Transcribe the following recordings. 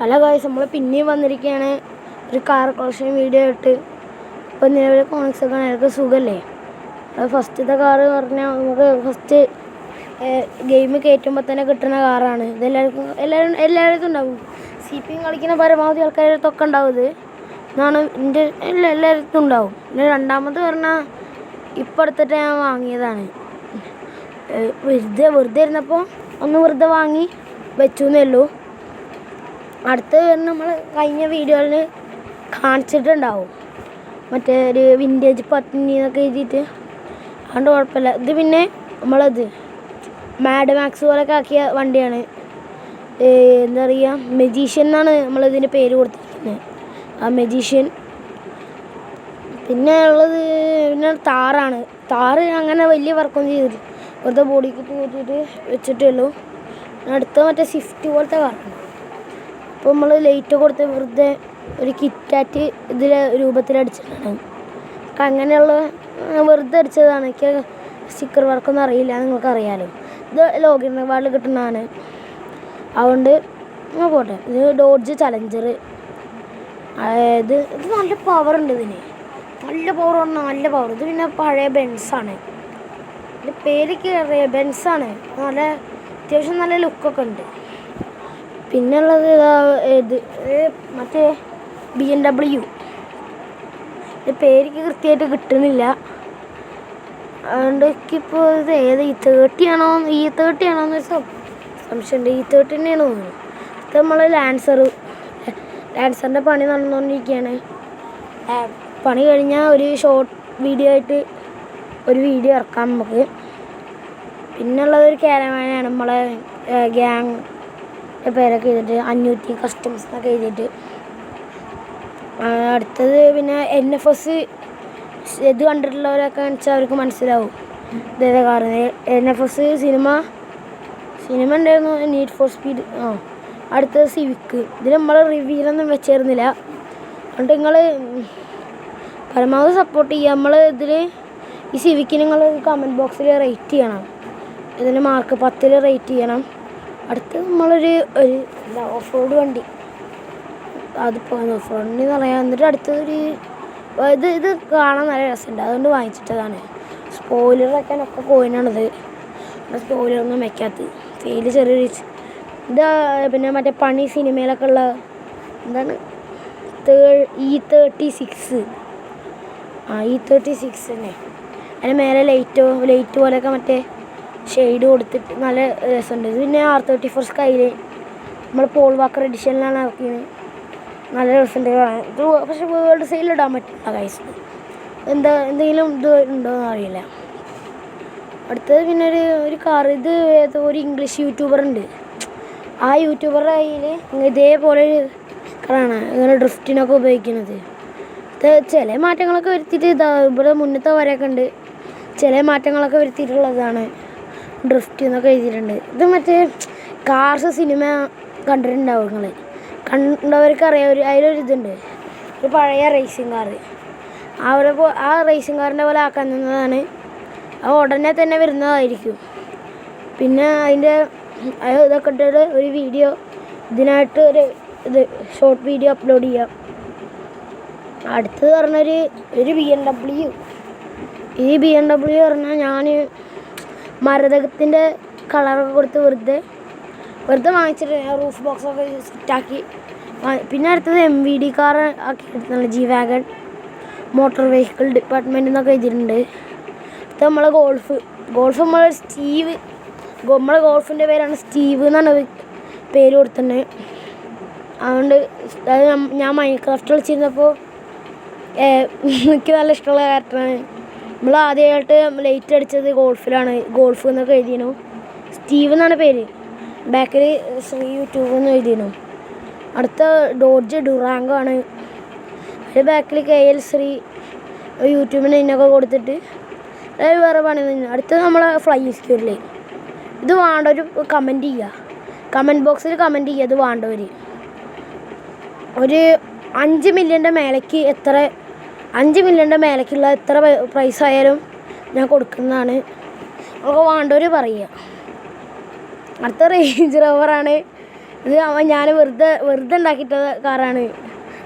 Hello guys, നമ്മൾ പിന്നെയും വന്നിരിക്കുകയാണ് ഒരു കാർ കളക്ഷൻ വീഡിയോ ആയിട്ട്. ഇപ്പം നിലവിലെ കോണിക്സൊക്കെ എനിക്ക് സുഖമല്ലേ. ഫസ്റ്റത്തെ കാറ് പറഞ്ഞാൽ നമുക്ക് ഫസ്റ്റ് ഗെയിം കയറ്റുമ്പോൾ തന്നെ കിട്ടുന്ന കാറാണ്. എല്ലായിടത്തും ഉണ്ടാവും. CPM കളിക്കുന്ന പരമാവധി ആൾക്കാരടുത്തൊക്കെ ഉണ്ടാവും. എന്നാണ് എൻ്റെ എല്ലായിടത്തും ഉണ്ടാവും. പിന്നെ രണ്ടാമത് പറഞ്ഞാൽ ഇപ്പം അടുത്തിട്ട് ഞാൻ വാങ്ങിയതാണ്. വെറുതെ ഇരുന്നപ്പോൾ ഒന്ന് വെറുതെ വാങ്ങി വെച്ചു എന്നേ ഉള്ളൂ. അടുത്ത് നമ്മൾ കഴിഞ്ഞ വീഡിയോയിൽ കാണിച്ചിട്ടുണ്ടാവും, മറ്റേ ഒരു വിൻറ്റേജ് 10 എന്നൊക്കെ എഴുതിയിട്ട്. അതുകൊണ്ട് കുഴപ്പമില്ല. ഇത് പിന്നെ നമ്മളത് മാഡ് മാക്സ് പോലൊക്കെ ആക്കിയ വണ്ടിയാണ്. എന്താ പറയുക, മെജീഷ്യൻ എന്നാണ് നമ്മളിതിൻ്റെ പേര് കൊടുത്തിരിക്കുന്നത്, ആ മെജീഷ്യൻ. പിന്നെ ഉള്ളത് പിന്നെ താറാണ്. താറ് അങ്ങനെ വലിയ വർക്കൊന്നും ചെയ്തിട്ട് വെറുതെ ബോഡിക്ക് കൂട്ടിയിട്ട് വെച്ചിട്ടേ ഉള്ളൂ. അടുത്ത മറ്റേ സ്വിഫ്റ്റ് പോലത്തെ കാറാണ്. അപ്പോൾ നമ്മൾ ലൈറ്റ് കൊടുത്ത് വെറുതെ ഒരു കിറ്റാറ്റ് ഇതിലെ രൂപത്തിലടിച്ചിട്ടാണ്. അങ്ങനെയുള്ള വെറുതെ അടിച്ചതാണ്. എനിക്ക് സ്റ്റിക്കർ വർക്കൊന്നും അറിയില്ല, നിങ്ങൾക്കറിയാലോ. ഇത് ലോഗിൻ റിവാർഡിൽ കിട്ടുന്നതാണ്. അതുകൊണ്ട് പോട്ടെ. ഇത് ഡോഡ്ജ് ചലഞ്ചർ. ഇത് നല്ല പവറുണ്ട് ഇതിന്, നല്ല പവർ പറഞ്ഞാൽ നല്ല പവർ. ഇത് പിന്നെ പഴയ ബെൻസാണ്. ഇതിൻ്റെ പേരൊക്കെ അറിയാം, ബെൻസാണ്. നല്ല അത്യാവശ്യം നല്ല ലുക്കൊക്കെ ഉണ്ട്. പിന്നുള്ളത് ഇത് മറ്റേ BMW. ഇതിൻ്റെ പേരൊക്കെ കൃത്യമായിട്ട് കിട്ടുന്നില്ല. അതുകൊണ്ട് എനിക്കിപ്പോൾ ഇത് ഏത് E30 ആണോ എന്ന് സംശയമുണ്ട്. E30 തന്നെയാണ് തോന്നുന്നു. ഇത് നമ്മൾ ലാൻസറിൻ്റെ പണി നടന്നുകൊണ്ടിരിക്കുകയാണ്. പണി കഴിഞ്ഞാൽ ഒരു ഷോർട്ട് വീഡിയോ ആയിട്ട് ഒരു വീഡിയോ ഇറക്കാം നമുക്ക്. പിന്നുള്ളത് ഒരു കാരവാനാണ്. നമ്മളെ ഗ്യാങ് പേരൊക്കെ എഴുതിയിട്ട് 500 കസ്റ്റംസ് എന്നൊക്കെ എഴുതിയിട്ട്. അടുത്തത് പിന്നെ NFS. ഇത് കണ്ടിട്ടുള്ളവരൊക്കെ വെച്ചാൽ അവർക്ക് മനസ്സിലാവും ഇതേ കാറ്. NFS സിനിമ ഉണ്ടായിരുന്നു, നീഡ് ഫോർ സ്പീഡ്. അടുത്തത് സിവിക്ക്. ഇതിൽ നമ്മൾ റിവ്യൂലൊന്നും വെച്ചിരുന്നില്ല. അതുകൊണ്ട് നിങ്ങൾ പരമാവധി സപ്പോർട്ട് ചെയ്യുക. നമ്മൾ ഇതിൽ ഈ സിവിക്കിന് നിങ്ങൾ കമൻറ്റ് ബോക്സിൽ റേറ്റ് ചെയ്യണം. ഇതിന് മാർക്ക് 10 റേറ്റ് ചെയ്യണം. അടുത്ത് നമ്മളൊരു ഓഫ് റോഡ് വണ്ടി, അതിപ്പോൾ ഓഫ് റോഡ് വണ്ടി എന്ന് പറയാം. എന്നിട്ട് അടുത്തതൊരു ഇത് കാണാൻ നല്ല രസമുണ്ട്, അതുകൊണ്ട് വാങ്ങിച്ചിട്ടതാണ്. സ്പോയിലർ വെക്കാനൊക്കെ കോയിനാണിത്. സ്പോയിലറൊന്നും വെക്കാത്തത് ഫെയില് ചെറിയൊരു ഇത്. പിന്നെ മറ്റേ പണി സിനിമയിലൊക്കെ ഉള്ള എന്താണ് E36. E36 തന്നെ. അതിന് മേലെ ലൈറ്റ് പോലെയൊക്കെ മറ്റേ ഷെയ്ഡ് കൊടുത്തിട്ട് നല്ല രസമുണ്ട്. ഇത് പിന്നെ R34 സ്കൈലൈൻ നമ്മൾ പോൾ വാക്കർ എഡിഷനിലാണ് ഇറക്കിയത്. നല്ല രസമുണ്ട് കാണാൻ. ഇത് പക്ഷേ വേൾഡ് സെയിലിൽ ഇടാൻ പറ്റില്ല ഗൈസ്. എന്തെങ്കിലും ഇത് ഉണ്ടോയെന്ന് അറിയില്ല. അടുത്തത് പിന്നെ ഒരു കാർ. ഇത് ഏതോ ഒരു ഇംഗ്ലീഷ് യൂട്യൂബർ ഉണ്ട്. ആ യൂട്യൂബറുടെ കയ്യിൽ ഇതേപോലെ ഒരു കാറാണ് ഇങ്ങനെ ഡ്രിഫ്റ്റിനൊക്കെ ഉപയോഗിക്കുന്നത്. ഇത് ചില മാറ്റങ്ങളൊക്കെ വരുത്തിയിട്ട് ഇവിടെ മുന്നത്തെ വരെയൊക്കെ ഉണ്ട്. ചില മാറ്റങ്ങളൊക്കെ വരുത്തിയിട്ടുള്ളതാണ്. ഡ്രിഫ്റ്റ് എന്നൊക്കെ എഴുതിയിട്ടുണ്ട്. ഇത് മറ്റേ കാർസ് സിനിമ കണ്ടിട്ടുണ്ടാവും നിങ്ങൾ. കണ്ടവർക്കറിയാം. അതിലൊരിതുണ്ട്, ഒരു പഴയ റേസിങ് കാറ്. ആ റേസിങ് കാറിൻ്റെ പോലെ ആക്കാൻ നിന്നതാണ്. അത് ഉടനെ തന്നെ വരുന്നതായിരിക്കും. പിന്നെ അതിൻ്റെ ഇതൊക്കെ ഇട്ടിട്ട് ഒരു വീഡിയോ ഇതിനായിട്ട് ഇത് ഷോർട്ട് വീഡിയോ അപ്ലോഡ് ചെയ്യാം. അടുത്തത് പറഞ്ഞൊരു BMW. ഈ BMW പറഞ്ഞാൽ ഞാൻ മരതകത്തിൻ്റെ കളറൊക്കെ കൊടുത്ത് വെറുതെ വാങ്ങിച്ചിട്ട് റൂഫ് ബോക്സൊക്കെ സെറ്റാക്കി. പിന്നെ അടുത്തത് MVD കാർ ആക്കി എടുത്തുള്ള G-Wagon മോട്ടോർ വെഹിക്കിൾ ഡിപ്പാർട്ട്മെൻറ്റ് എന്നൊക്കെ എഴുതിയിട്ടുണ്ട്. ഇത് നമ്മളെ ഗോൾഫ് നമ്മളെ ഗോൾഫിൻ്റെ പേരാണ് സ്റ്റീവ് എന്നാണ് പേര് കൊടുത്തിട്ടുണ്ട്. അതുകൊണ്ട് അത് ഞാൻ മൈൻക്രാഫ്റ്റ് കളിച്ചിരുന്നപ്പോൾ എനിക്ക് നല്ല ഇഷ്ടമുള്ള ക്യാരക്ടറാണ്. നമ്മൾ ആദ്യമായിട്ട് ലൈറ്റ് അടിച്ചത് ഗോൾഫ് എന്നൊക്കെ എഴുതിയിരുന്നു. സ്റ്റീവ് എന്നാണ് പേര്. ബാക്കിൽ ശ്രീ യൂട്യൂബ് എന്ന് എഴുതിയിരുന്നു. അടുത്ത ഡോഡ്ജ് ഡുറാങ്കോ ആണ്. അതിൻ്റെ ബാക്കിൽ KL ശ്രീ യൂട്യൂബിന് ഇതിനൊക്കെ കൊടുത്തിട്ട് വേറെ പണി നിന്ന്. അടുത്തത് നമ്മളെ ഫ്ലൈയിങ് സ്ക്യൂരിൽ. ഇത് വേണ്ടവർ കമൻറ്റ് ചെയ്യുക, കമൻറ്റ് ബോക്സിൽ കമൻറ്റ് ചെയ്യുക. ഇത് വേണ്ടവർ ഒരു 5 മില്യൻ്റെ മേലേക്ക് 5 മില്യൻ്റെ മേലേക്കുള്ള എത്ര പ്രൈസ് ആയാലും ഞാൻ കൊടുക്കുന്നതാണ്. നമുക്ക് വേണ്ടവർ പറയുക. അടുത്ത റേഞ്ച് റോവറാണ്. ഇത് ഞാൻ വെറുതെ ഉണ്ടാക്കിയിട്ട കാറാണ്.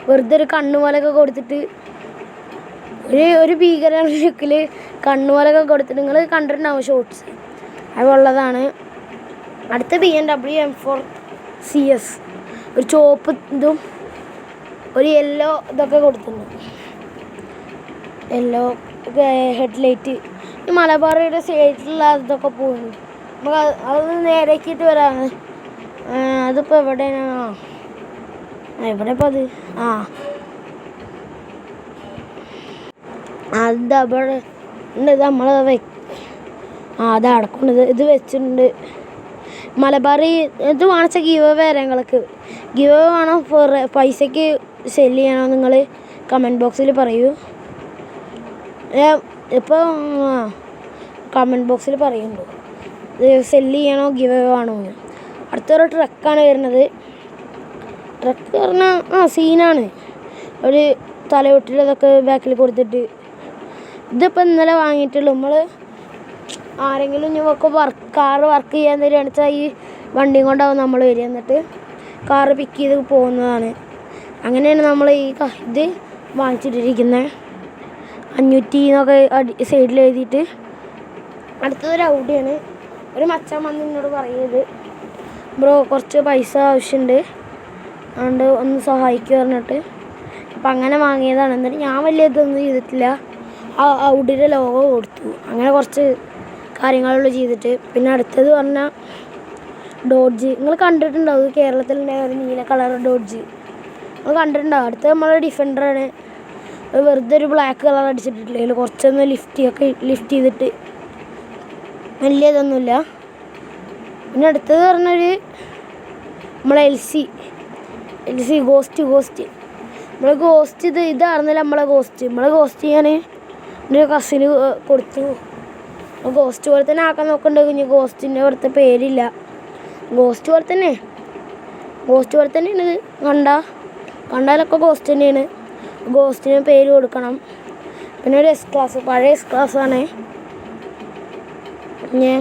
വെറുതെ ഒരു കണ്ണുപോലൊക്കെ കൊടുത്തിട്ട് ഒരു ഭീകര ലുക്കിൽ കണ്ണുപോലൊക്കെ കൊടുത്തിട്ട് നിങ്ങൾ കണ്ടിട്ടുണ്ടാവും ഷോർട്സ്. അതുള്ളതാണ്. അടുത്ത BMW M4 CS. ഒരു ചുവപ്പ് ഇതും ഒരു യെല്ലോ ഇതൊക്കെ കൊടുത്തിട്ടുണ്ട്. Yellow headlight. ഈ മലബാറിയുടെ സൈഡിലുള്ള ഇതൊക്കെ പോകുന്നു. നമുക്ക് അത് നേരേക്കിയിട്ട് വരാം. അതിപ്പോൾ എവിടെയാണ്? എവിടെ ഇപ്പോൾ അത്? അതവിടെ ഉണ്ട്. നമ്മൾ അത് അടക്കുന്നത് ഇത് വെച്ചിട്ടുണ്ട്. മലബാറി ഇത് വാങ്ങിച്ച ഗീവ് അവേ ഞങ്ങൾക്ക് ഗീവ് അവേ വേണോ പൈസയ്ക്ക് സെല് ചെയ്യണോ നിങ്ങൾ കമൻറ്റ് ബോക്സിൽ പറയൂ. ഇപ്പോൾ കമൻറ്റ് ബോക്സിൽ പറയുന്നുണ്ട് ഇത് സെല് ചെയ്യണോ ഗീവ് അവേ വേണോ എന്ന്. അടുത്തൊരു ട്രക്കാണ് വരുന്നത്. ട്രക്ക് പറഞ്ഞാൽ സീനാണ്. ഒരു തലവെട്ടിലതൊക്കെ ബാക്കിൽ കൊടുത്തിട്ട് ഇതിപ്പോൾ ഇന്നലെ വാങ്ങിയിട്ടുള്ളൂ. നമ്മൾ ആരെങ്കിലും ഇനിയൊക്കെ കാറ് വർക്ക് ചെയ്യാൻ തരികയാണെന്ന് വെച്ചാൽ ഈ വണ്ടിയും കൊണ്ടാവും നമ്മൾ വരിക. എന്നിട്ട് കാറ് പിക്ക് ചെയ്ത് പോകുന്നതാണ്. അങ്ങനെയാണ് നമ്മൾ ഈ ഇത് വാങ്ങിച്ചിട്ടിരിക്കുന്നത്. 500 എന്നൊക്കെ സൈഡിൽ എഴുതിയിട്ട്. അടുത്തതൊരു ഔഡിയാണ്. ഒരു മച്ചാൻ വന്ന് എന്നോട് പറയുന്നത് ബ്രോ കുറച്ച് പൈസ ആവശ്യമുണ്ട്, അതുകൊണ്ട് ഒന്ന് സഹായിക്കുക പറഞ്ഞിട്ട്. അപ്പം അങ്ങനെ വാങ്ങിയതാണ്. എന്നിട്ട് ഞാൻ വലിയ ഇതൊന്നും ചെയ്തിട്ടില്ല. ആ ഔഡിയുടെ ലോഗോ കൊടുത്തു. അങ്ങനെ കുറച്ച് കാര്യങ്ങളുള്ള ചെയ്തിട്ട്. പിന്നെ അടുത്തത് പറഞ്ഞാൽ ഡോഡ്ജ്. നിങ്ങൾ കണ്ടിട്ടുണ്ടാവും കേരളത്തിലുണ്ടായ ഒരു നീല കളർ ഡോഡ്ജ് നിങ്ങൾ കണ്ടിട്ടുണ്ടാവും. അടുത്തത് നമ്മളെ ഡിഫൻഡറാണ്. വെറുതെ ഒരു ബ്ലാക്ക് കളർ അടിച്ചിട്ടില്ല. അതിൽ കുറച്ചൊന്ന് ലിഫ്റ്റ് ചെയ്തിട്ട് വലിയ ഇതൊന്നുമില്ല. പിന്നെ അടുത്തത് പറഞ്ഞൊരു നമ്മളെ എൽ സി ഗോസ്റ്റ്. നമ്മളെ ഗോസ്റ്റ് ഇതായിരുന്നില്ല നമ്മളെ ഗോസ്റ്റ് ഞാൻ എൻ്റെ കസിന് കൊടുത്തു. ഗോസ്റ്റ് പോലെ തന്നെ ആക്കാൻ നോക്കണ്ട. കുഞ്ഞ് ഗോസ്റ്റിൻ്റെ അവിടുത്തെ പേരില്ല. ഗോസ്റ്റ് പോലെ തന്നെയാണ് ഇത്. കണ്ടാലൊക്കെ ഗോസ്റ്റ് തന്നെയാണ്. ഗോസ്റ്റിന് പേര് കൊടുക്കണം. പിന്നെ ഒരു എസ് ക്ലാസ്, പഴയ എസ് ക്ലാസ്സാണ്. പിന്നെ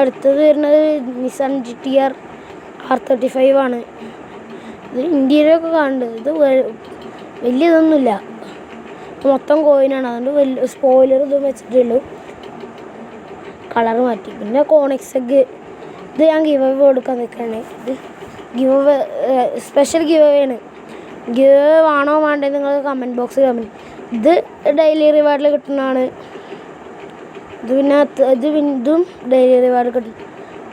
അടുത്തത് വരുന്നത് നിസാൻ GTR R35 ആണ്. ഇത് ഇൻറ്റീരിയറൊക്കെ കാണുന്നുണ്ട്. ഇത് വലിയ ഇതൊന്നുമില്ല, മൊത്തം കോയിനാണ്. അതുകൊണ്ട് വലിയ സ്പോയിലർ ഇതും വെച്ചിട്ടുള്ളൂ. കളർ മാറ്റി. പിന്നെ കോണിക്സെഗ് ഇത് ഞാൻ ഗിവ് അവേ കൊടുക്കാൻ നിൽക്കുകയാണ്. ഇത് സ്പെഷ്യൽ ഗിവ് അവേ ആണ്. ഗിവ് അവേ വേണോ വേണ്ടേ നിങ്ങൾ കമൻറ്റ് ബോക്സിൽ ഇത് ഡെയിലി റിവാർഡിൽ കിട്ടുന്നതാണ്. ഇതും ഡെയിലി റിവാർഡ് കിട്ടും.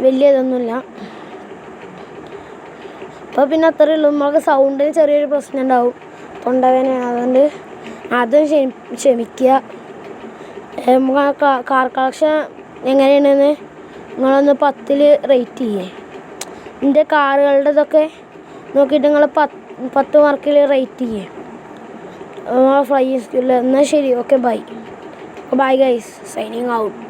വലിയ ഇതൊന്നുമില്ല. അപ്പോൾ പിന്നെ അത്രയേ ഉള്ളൂ. നമുക്ക് സൗണ്ടിന് ചെറിയൊരു പ്രശ്നം ഉണ്ടാവും, തൊണ്ടവേദനയാണ്. അതുകൊണ്ട് അതും ക്ഷമിക്കുക. കാർ കളക്ഷൻ എങ്ങനെയാണെന്ന് നിങ്ങളൊന്ന് 10ൽ റേറ്റ് ചെയ്യേ. എൻ്റെ കാറുകളുടെ ഇതൊക്കെ നോക്കിയിട്ട് നിങ്ങൾ 10 മാർക്കിൽ റേറ്റ് ചെയ്യേ. ഫ്ലൈയിങ് സ്കൂളിൽ. എന്നാൽ ശരി, okay, bye guys, signing out.